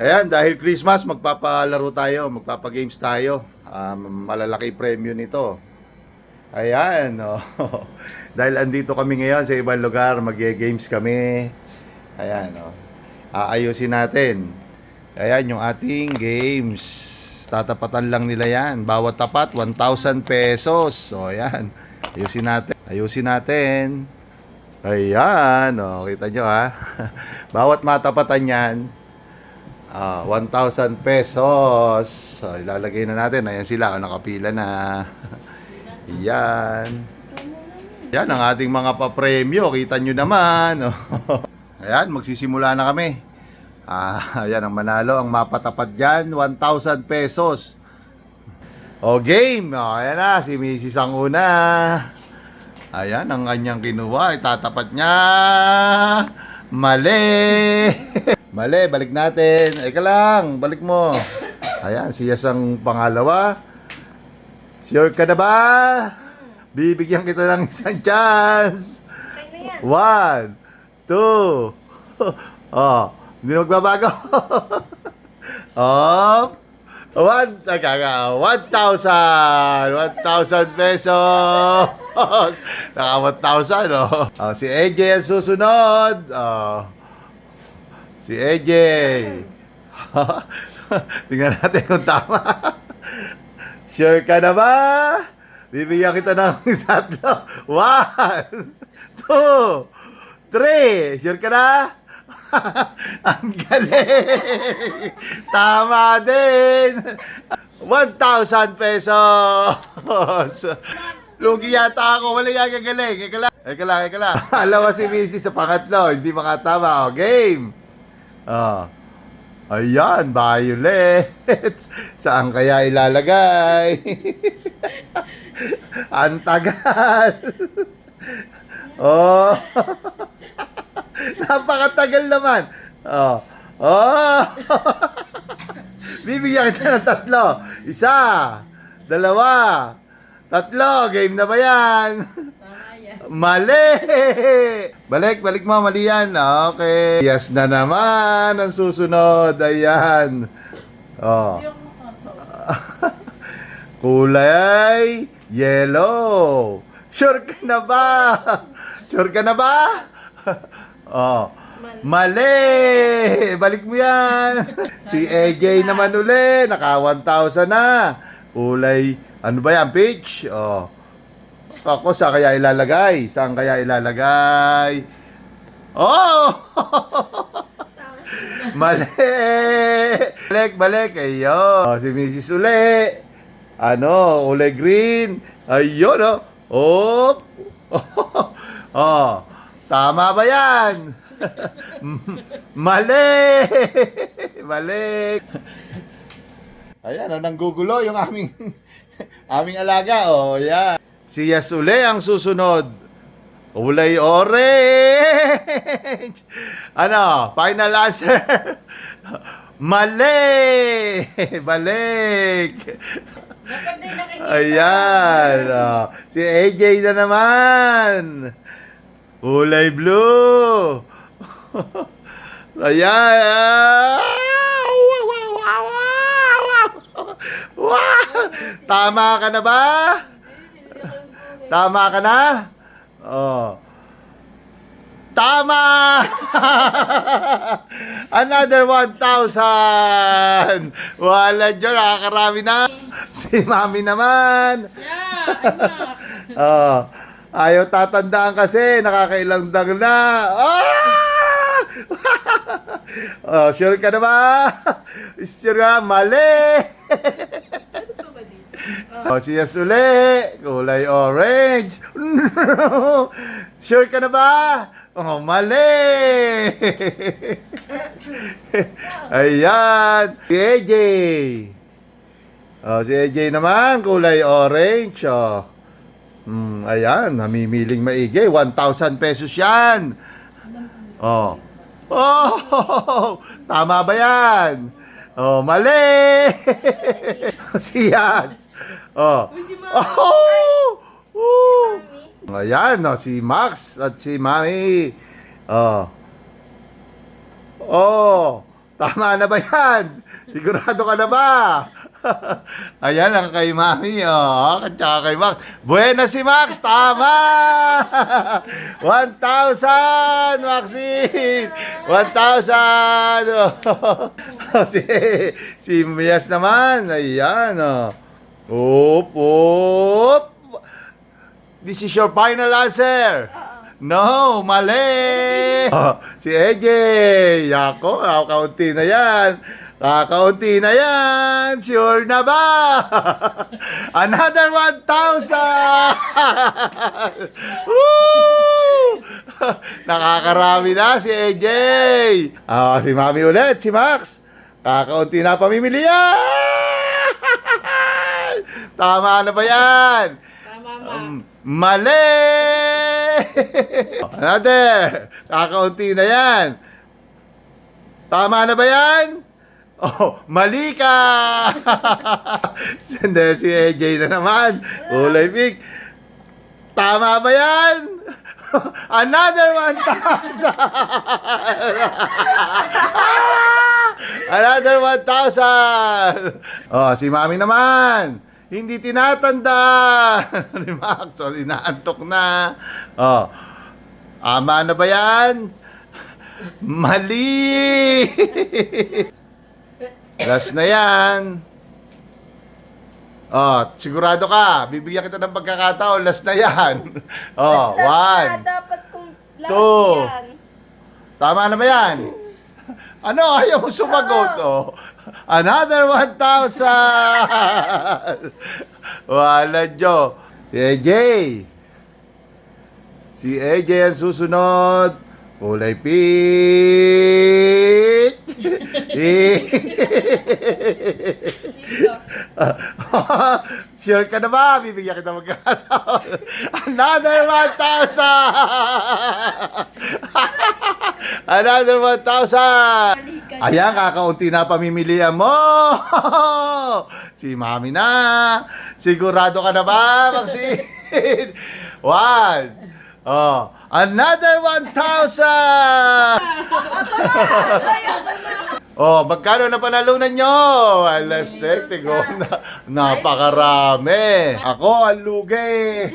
Ayan, dahil Christmas, magpapalaro tayo, magpapagames tayo. Malalaki premyo nito. Ayan, oh. Dahil andito kami ngayon sa ibang lugar, magge-games kami. Ayan, oh. Aayusin natin. Ayan yung ating games. Tatapatan lang nila yan. Bawat tapat, 1,000 pesos. So, ayan. Ayusin natin. Ayusin natin. Ayan, oh. Kita nyo, ha? Bawat matapatan yan, 1,000 pesos. So, ilalagay na natin. Ayan sila, nakapila na. Yan. Yan ang ating mga papremyo. Kita nyo naman. Ayan, magsisimula na kami. Ayan ang manalo. Ang mapatapat dyan, 1,000 pesos. O, game. Ayan na, si Mrs. ang una. Ayan, ang kanyang kinuha. Itatapat niya. Mali. Mali, balik natin. Eka lang, balik mo. Ayan, siya ang pangalawa. Sure ka na ba? Bibigyan kita ng isang chance. 1, 2. Oh, hindi magbabago. Oh, 1,000 pesos. Naka 1,000, oh. Oh, si AJ ang susunod. Oh. Si AJ. Tingnan natin kung tama. Sure ka na ba? Bibigyan kita ng tatlo. 1, 2, 3. Sure ka na? Ang galing! Tama din! 1,000 pesos! Lugi yata ako. Wala yung gagaling. Eka lang. Alam mo si Missy sa pangatlo. Hindi makatama. O, game! Oh. Ayan, violet. Saan kaya ilalagay? Ang tagal. Oh. Napakatagal naman. Oh. Oh. Bibigyan kita ng tatlo. 1, 2, 3. Game na ba yan? Mali! Balik mo, mali yan. Okay. Yes na naman ang susunod. Ayan. Oh. Kulay yellow. Sure ka na ba? Sure ka na ba? Oh. Mali! Balik mo yan. Si AJ naman uli. Naka 1,000 na. Kulay, ano ba yan? Peach? Oh. Ako, saan kaya ilalagay? Saan kaya ilalagay? Oh! Mali! Balik. Ayun. Oh, si Mrs. uli. Ano? Kulay green. Ayun, oh. Oh! Oh. Tama ba yan? Mali! Balik. Ayan, nanggugulo yung aming alaga. Oh, yan. Si Yas uli ang susunod. Kulay orange. Ano? Final answer. Mali! Balik. Ayan. Oh. Si AJ na naman. Kulay blue. Ayan. Tama ka na ba? Tama ka na? Oh. Tama! Another 1,000! Wala dyan, nakakarami na. Si Mami naman. Oh. Ayaw tatandaan kasi, nakakailang dag na. Oh! Oh, sure ka na ba? Sure ka? Mali! Oh, siya uli. Kulay orange. Sure ka na ba? Oh, mali. Ayan. Si AJ. Oh, si AJ naman. Kulay orange. Oh. Ayan. Namimiling maigi. 1,000 pesos yan. Oh. Oh. Tama ba yan? Oh, mali. Si Yas. Oh. Oh. Ayan, no, si Max at si Mami. Oh. Oh. Tama na ba yan? Sigurado ka na ba? Ayan ang kay Mami, oh. At saka kay Max. Buena si Max, tama! 1,000, Maxine! 1,000! Oh. Si Mias naman, ayan, oh. Oop, oop. This is your final answer. No, mali! Oh, si AJ, ako, kakaunti na yan. Kakaunti na yan. Sure na ba? Another 1,000! Woo! Nakakarami na si AJ. Si Mami ulit, si Max. Kakaunti na pamimilian. Tama na ba yan? Tama, Max. Mali! Another! Kakaunti na yan. Tama na ba yan? Oh, mali ka! Sanda si AJ na naman. Kulay pink. Tama ba yan? Another 1,000! Another 1,000! Oh, si Mami naman. Hindi tinatanda ni Max. So, inaantok na. Oh. Ama na ba yan? Mali! Last na yan. Oh, sigurado ka. Bibigyan kita ng pagkakataon. Last na yan. Oh, Last 1. na, dapat kung lahat Two. yan. Tama na ba yan? Ano? Ayaw mo sumagot, oh. Another 1,000! Wala, Diyo. Si AJ. Si AJ ang susunod. Kulay pink. Dito. Sure ka na ba? Bibigyan kita magkakataon. Another 1,000! Another 1,000! Ayan, kakaunti na pamimilian mo. Si Mami na. Sigurado ka na ba, Maxine? 1. Oh, another 1,000! Oh, magkano na panalunan nyo? Alas tektigo na napakarami. Ako ang lugi.